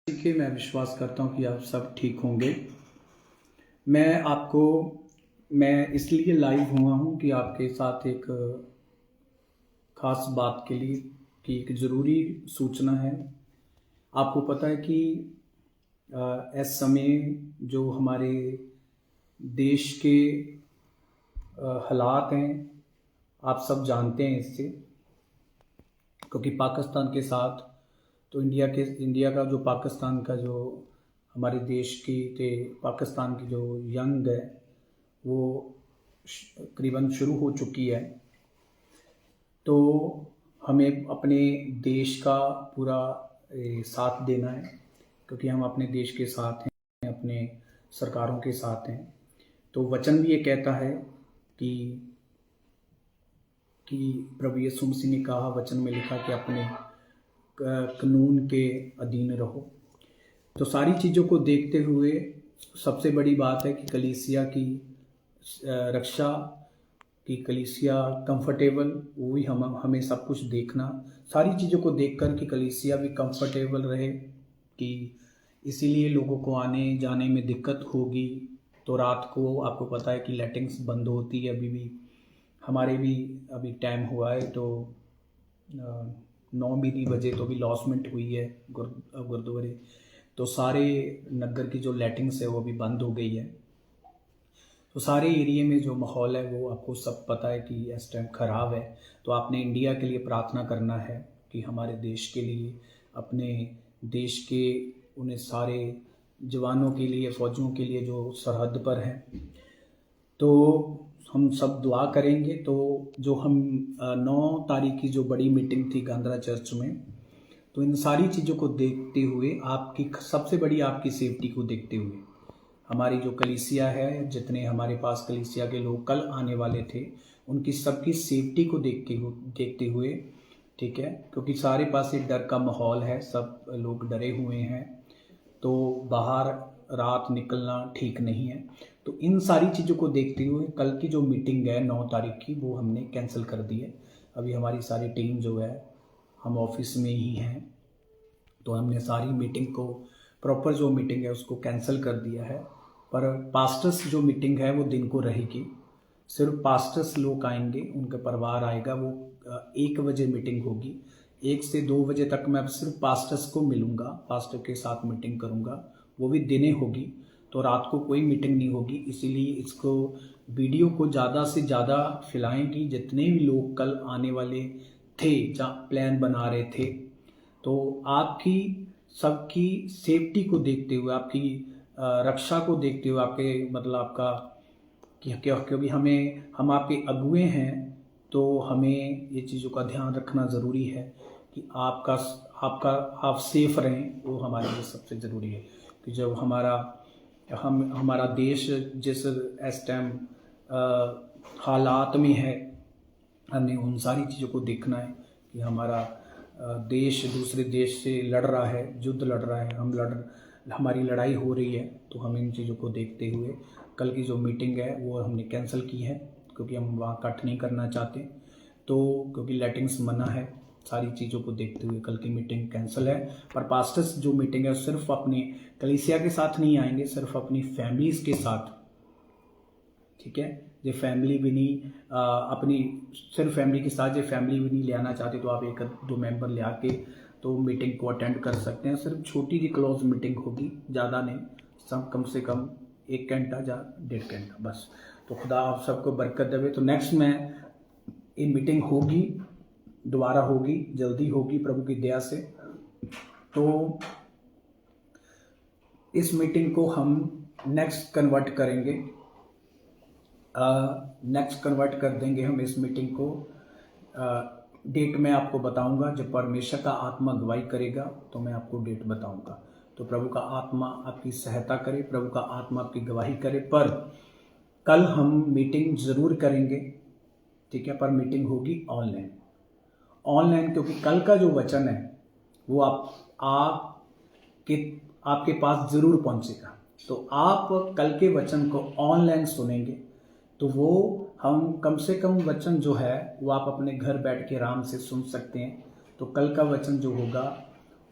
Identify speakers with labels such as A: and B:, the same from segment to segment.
A: ठीक है, मैं विश्वास करता हूँ कि आप सब ठीक होंगे। मैं इसलिए लाइव हुआ हूँ कि आपके साथ एक ख़ास बात के लिए कि एक ज़रूरी सूचना है। आपको पता है कि इस समय जो हमारे देश के हालात हैं, आप सब जानते हैं इससे, क्योंकि पाकिस्तान के साथ तो इंडिया का जो पाकिस्तान का जो हमारे देश की ते पाकिस्तान की जो जंग है वो करीबन शुरू हो चुकी है। तो हमें अपने देश का पूरा साथ देना है, क्योंकि हम अपने देश के साथ हैं, अपने सरकारों के साथ हैं। तो वचन भी ये कहता है कि प्रभु यीशु मसीह ने कहा, वचन में लिखा कि अपने कानून के अधीन रहो। तो सारी चीज़ों को देखते हुए सबसे बड़ी बात है कि कलीसिया की रक्षा की, कलीसिया कंफर्टेबल, वो भी हमें सब कुछ देखना, सारी चीज़ों को देखकर कि कलीसिया भी कंफर्टेबल रहे, कि इसीलिए लोगों को आने जाने में दिक्कत होगी। तो रात को आपको पता है कि लाइटिंग्स बंद होती है। अभी भी हमारे भी अभी टाइम हुआ है तो 9 भी नहीं बजे तो भी लॉसमेंट हुई है गुरुद्वारे, तो सारे नगर की जो लाइटिंग्स है वो भी बंद हो गई है। तो सारे एरिया में जो माहौल है वो आपको सब पता है कि इस टाइम ख़राब है। तो आपने इंडिया के लिए प्रार्थना करना है कि हमारे देश के लिए, अपने देश के उन्हें सारे जवानों के लिए, फ़ौजियों के लिए जो सरहद पर हैं, तो हम सब दुआ करेंगे। तो जो हम 9 तारीख की जो बड़ी मीटिंग थी गांधरा चर्च में, तो इन सारी चीज़ों को देखते हुए, आपकी सबसे बड़ी आपकी सेफ्टी को देखते हुए, हमारी जो कलीसिया है, जितने हमारे पास कलीसिया के लोग कल आने वाले थे, उनकी सबकी सेफ्टी को देखते हुए, ठीक है, क्योंकि सारे पास एक डर का माहौल है, सब लोग डरे हुए हैं, तो बाहर रात निकलना ठीक नहीं है। तो इन सारी चीज़ों को देखते हुए कल की जो मीटिंग है 9 तारीख की, वो हमने कैंसिल कर दी है। अभी हमारी सारी टीम जो है, हम ऑफिस में ही हैं, तो हमने सारी मीटिंग को, प्रॉपर जो मीटिंग है उसको कैंसिल कर दिया है। पर पास्टर्स जो मीटिंग है वो दिन को रहेगी, सिर्फ पास्टर्स लोग आएंगे, उनका परिवार आएगा। वो 1 बजे मीटिंग होगी, 1 से 2 बजे तक मैं सिर्फ पास्टर्स को मिलूँगा, पास्टर के साथ मीटिंग करूँगा, वो भी दिने होगी। तो रात को कोई मीटिंग नहीं होगी। इसीलिए इसको, वीडियो को ज़्यादा से ज़्यादा फैलाएं कि जितने भी लोग कल आने वाले थे, जहाँ प्लान बना रहे थे, तो आपकी सबकी सेफ्टी को देखते हुए, आपकी रक्षा को देखते हुए, आपके मतलब आपका क्योंकि हम आपके अगुए हैं, तो हमें ये चीज़ों का ध्यान रखना ज़रूरी है कि आप सेफ रहें, वो हमारे लिए सबसे ज़रूरी है। कि जब हमारा देश जिस इस टाइम हालात में है, हमें उन सारी चीज़ों को देखना है कि हमारा देश दूसरे देश से लड़ रहा है, युद्ध लड़ रहा है, हमारी लड़ाई हो रही है। तो हम इन चीज़ों को देखते हुए कल की जो मीटिंग है वो हमने कैंसिल की है, क्योंकि हम वहाँ कट नहीं करना चाहते। तो क्योंकि लाइटिंग्स मना है, सारी चीज़ों को देखते हुए कल की मीटिंग कैंसिल है। पर पास्टर्स जो मीटिंग है सिर्फ अपनी कलीसिया के साथ नहीं आएंगे, सिर्फ अपनी फैमिलीज़ के साथ, ठीक है। जो फैमिली भी नहीं अपनी सिर्फ फैमिली के साथ, जो फैमिली भी नहीं ले आना चाहते, तो आप 1-2 मेंबर ले आके तो मीटिंग को अटेंड कर सकते हैं। सिर्फ छोटी सी क्लोज मीटिंग होगी, ज़्यादा नहीं, सब कम से कम 1 घंटा या 1.5 घंटा बस। तो खुदा आप सबको बरकत देवे। तो नेक्स्ट में ये मीटिंग होगी, दोबारा होगी, जल्दी होगी प्रभु की दया से। तो इस मीटिंग को हम नेक्स्ट कन्वर्ट करेंगे, नेक्स्ट कन्वर्ट कर देंगे हम इस मीटिंग को। डेट मैं आपको बताऊंगा, जब परमेश्वर का आत्मा गवाही करेगा तो मैं आपको डेट बताऊंगा। तो प्रभु का आत्मा आपकी सहायता करे, प्रभु का आत्मा आपकी गवाही करे। पर कल हम मीटिंग ज़रूर करेंगे, ठीक है, पर मीटिंग होगी ऑनलाइन, क्योंकि कल का जो वचन है वो आपके पास ज़रूर पहुंचेगा। तो आप कल के वचन को ऑनलाइन सुनेंगे, तो वो हम कम से कम वचन जो है वो आप अपने घर बैठ के आराम से सुन सकते हैं। तो कल का वचन जो होगा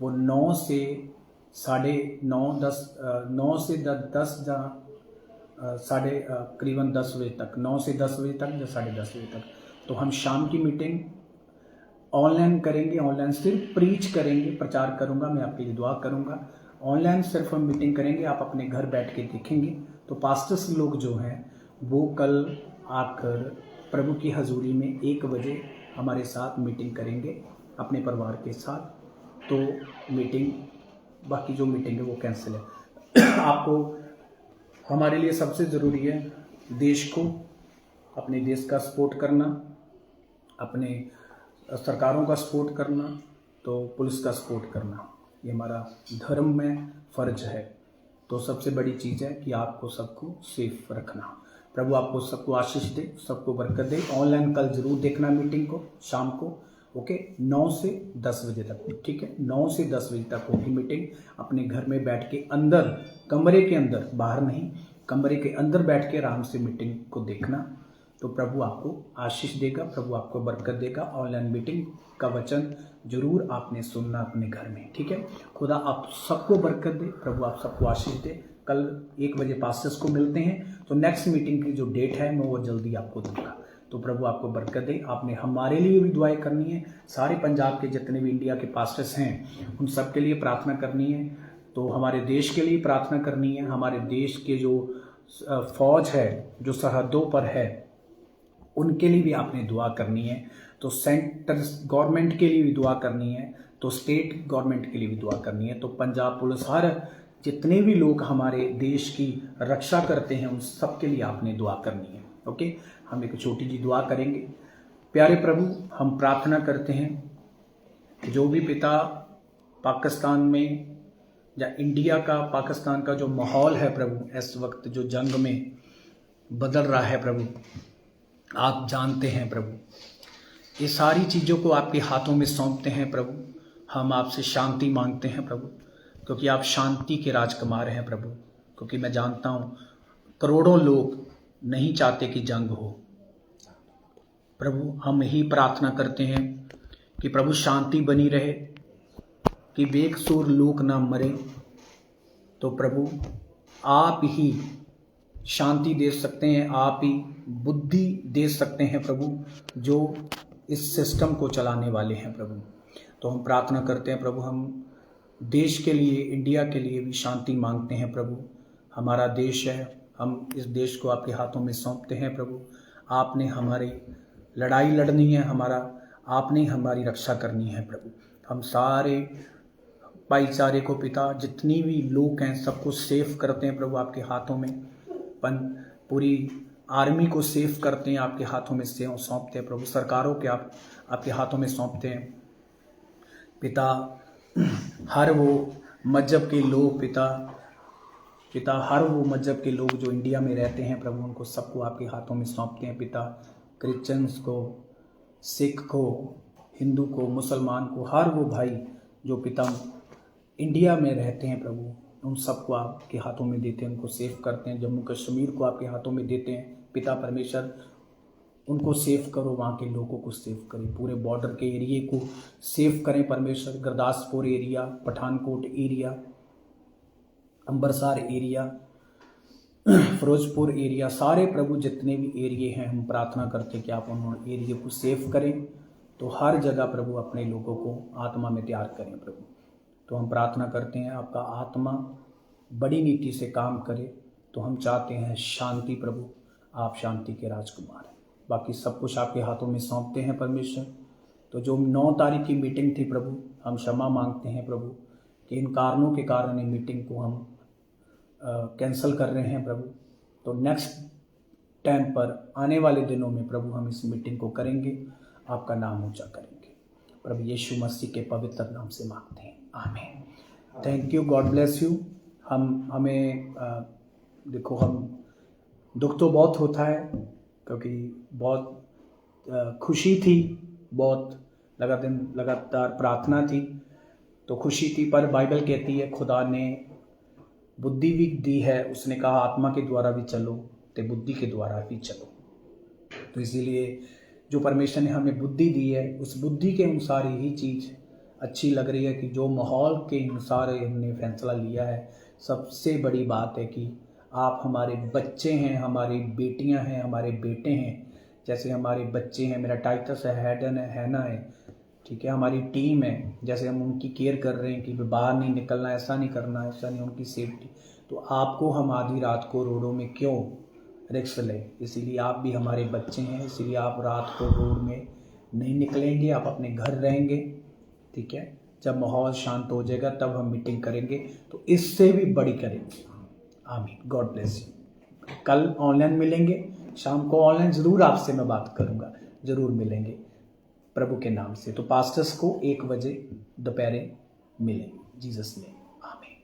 A: वो 9 से 9 से 10 साढ़े करीबन 10 बजे तक, 9 से 10 बजे तक या 10:30 बजे तक। तो हम शाम की मीटिंग ऑनलाइन करेंगे, ऑनलाइन सिर्फ प्रीच करेंगे, प्रचार करूंगा, मैं आपके लिए दुआ करूंगा। ऑनलाइन सिर्फ हम मीटिंग करेंगे, आप अपने घर बैठ के देखेंगे। तो पास्टर्स लोग जो हैं वो कल आकर प्रभु की हजूरी में 1 बजे हमारे साथ मीटिंग करेंगे अपने परिवार के साथ। तो मीटिंग, बाकी जो मीटिंग है वो कैंसिल है। आपको, हमारे लिए सबसे ज़रूरी है देश को, अपने देश का सपोर्ट करना, अपने सरकारों का सपोर्ट करना, तो पुलिस का सपोर्ट करना, ये हमारा धर्म में फ़र्ज है। तो सबसे बड़ी चीज़ है कि आपको सबको सेफ रखना। प्रभु आपको सबको आशीष दे, सबको बरकत दे। ऑनलाइन कल ज़रूर देखना मीटिंग को शाम को, ओके, 9 से 10 बजे तक, ठीक है, 9 से 10 बजे तक होगी मीटिंग। अपने घर में बैठ के अंदर, कमरे के अंदर, बाहर नहीं, कमरे के अंदर बैठ के आराम से मीटिंग को देखना। तो प्रभु आपको आशीष देगा, प्रभु आपको बरकत देगा। ऑनलाइन मीटिंग का वचन जरूर आपने सुनना अपने घर में, ठीक है। खुदा आप सबको बरकत दे, प्रभु आप सबको आशीष दे। कल 1 बजे पास्टर्स को मिलते हैं। तो नेक्स्ट मीटिंग की जो डेट है मैं वो जल्दी आपको दूंगा। तो प्रभु आपको बरकत दे। आपने हमारे लिए भी दुआएं करनी है, सारे पंजाब के जितने भी इंडिया के पास्टर्स हैं उन सब के लिए प्रार्थना करनी है। तो हमारे देश के लिए प्रार्थना करनी है। हमारे देश के जो फौज है जो सरहदों पर है उनके लिए भी आपने दुआ करनी है। तो सेंटर गवर्नमेंट के लिए भी दुआ करनी है, तो स्टेट गवर्नमेंट के लिए भी दुआ करनी है। तो पंजाब पुलिस, हर जितने भी लोग हमारे देश की रक्षा करते हैं उन सब के लिए आपने दुआ करनी है, ओके। हम एक छोटी जी दुआ करेंगे। प्यारे प्रभु, हम प्रार्थना करते हैं जो भी पिता पाकिस्तान में या इंडिया का, पाकिस्तान का जो माहौल है प्रभु, इस वक्त जो जंग में बदल रहा है प्रभु, आप जानते हैं प्रभु। ये सारी चीज़ों को आपके हाथों में सौंपते हैं प्रभु। हम आपसे शांति मांगते हैं प्रभु, क्योंकि आप शांति के राजकुमार हैं प्रभु। क्योंकि मैं जानता हूँ करोड़ों लोग नहीं चाहते कि जंग हो प्रभु। हम यही प्रार्थना करते हैं कि प्रभु शांति बनी रहे, कि बेकसूर लोग ना मरे। तो प्रभु आप ही शांति दे सकते हैं, आप ही बुद्धि दे सकते हैं प्रभु, जो इस सिस्टम को चलाने वाले हैं प्रभु। तो हम प्रार्थना करते हैं प्रभु, हम देश के लिए, इंडिया के लिए भी शांति मांगते हैं प्रभु। हमारा देश है, हम इस देश को आपके हाथों में सौंपते हैं प्रभु। आपने हमारी लड़ाई लड़नी है, आपने हमारी रक्षा करनी है प्रभु। हम सारे भाईचारे को पिता, जितनी भी लोग हैं सबको सेफ करते हैं प्रभु आपके हाथों में। पूरी आर्मी को सेफ करते हैं, आपके हाथों में सौंपते हैं प्रभु। सरकारों के आपके हाथों में सौंपते हैं पिता। हर वो मजहब के लोग पिता हर वो मजहब के लोग जो इंडिया में रहते हैं प्रभु, उनको सबको आपके हाथों में सौंपते हैं पिता। क्रिश्चियंस को, सिख को, हिंदू को, मुसलमान को, हर वो भाई जो पिता इंडिया में रहते हैं प्रभु, उन सबको आपके हाथों में देते हैं, उनको सेफ करते हैं। जम्मू कश्मीर को आपके हाथों में देते हैं पिता परमेश्वर, उनको सेफ करो, वहाँ के लोगों को सेफ करें, पूरे बॉर्डर के एरिए को सेफ करें परमेश्वर। Gurdaspur area, Pathankot area, Ambarsar area, Firozpur area, सारे प्रभु जितने भी एरिए हैं, हम प्रार्थना करते हैं कि आप उन एरिया को सेफ करें। तो हर जगह प्रभु अपने लोगों को आत्मा में तैयार करें प्रभु। तो हम प्रार्थना करते हैं आपका आत्मा बड़ी नीति से काम करे। तो हम चाहते हैं शांति प्रभु, आप शांति के राजकुमार हैं। बाकी सब कुछ आपके हाथों में सौंपते हैं परमेश्वर। तो जो 9 तारीख की मीटिंग थी प्रभु, हम क्षमा मांगते हैं प्रभु कि इन कारणों के कारण इन मीटिंग को हम कैंसिल कर रहे हैं प्रभु। तो नेक्स्ट टाइम पर, आने वाले दिनों में प्रभु, हम इस मीटिंग को करेंगे, आपका नाम ऊंचा करेंगे प्रभु। यीशु मसीह के पवित्र नाम से मांगते हैं, आमीन। Thank you, God bless you. हमें देखो, हम दुख तो बहुत होता है क्योंकि बहुत खुशी थी, बहुत लगातार प्रार्थना थी, तो खुशी थी। पर बाइबल कहती है खुदा ने बुद्धि भी दी है। उसने कहा आत्मा के द्वारा भी चलो तो बुद्धि के द्वारा भी चलो। तो इसीलिए जो परमेश्वर ने हमें बुद्धि दी है, उस बुद्धि के अनुसार यही चीज़ अच्छी लग रही है कि जो माहौल के अनुसार हमने फैसला लिया है। सबसे बड़ी बात है कि आप हमारे बच्चे हैं, हमारी बेटियां हैं, हमारे बेटे हैं। जैसे हमारे बच्चे हैं, मेरा टाइटस है, हैडन है, हैना है, ठीक है, हमारी टीम है, जैसे हम उनकी केयर कर रहे हैं कि बाहर नहीं निकलना, ऐसा नहीं करना, ऐसा नहीं, उनकी सेफ्टी। तो आपको हम आधी रात को रोडों में क्यों रिस्क लें? इसीलिए आप भी हमारे बच्चे हैं, इसीलिए आप रात को रोड में नहीं निकलेंगे, आप अपने घर रहेंगे, ठीक है। जब माहौल शांत हो जाएगा तब हम मीटिंग करेंगे, तो इससे भी बड़ी करेंगे। आमीन। God bless you. कल ऑनलाइन मिलेंगे, शाम को ऑनलाइन ज़रूर आपसे मैं बात करूँगा, ज़रूर मिलेंगे प्रभु के नाम से। तो पास्टर्स को 1 बजे दोपहर मिलेंगे, जीसस ने।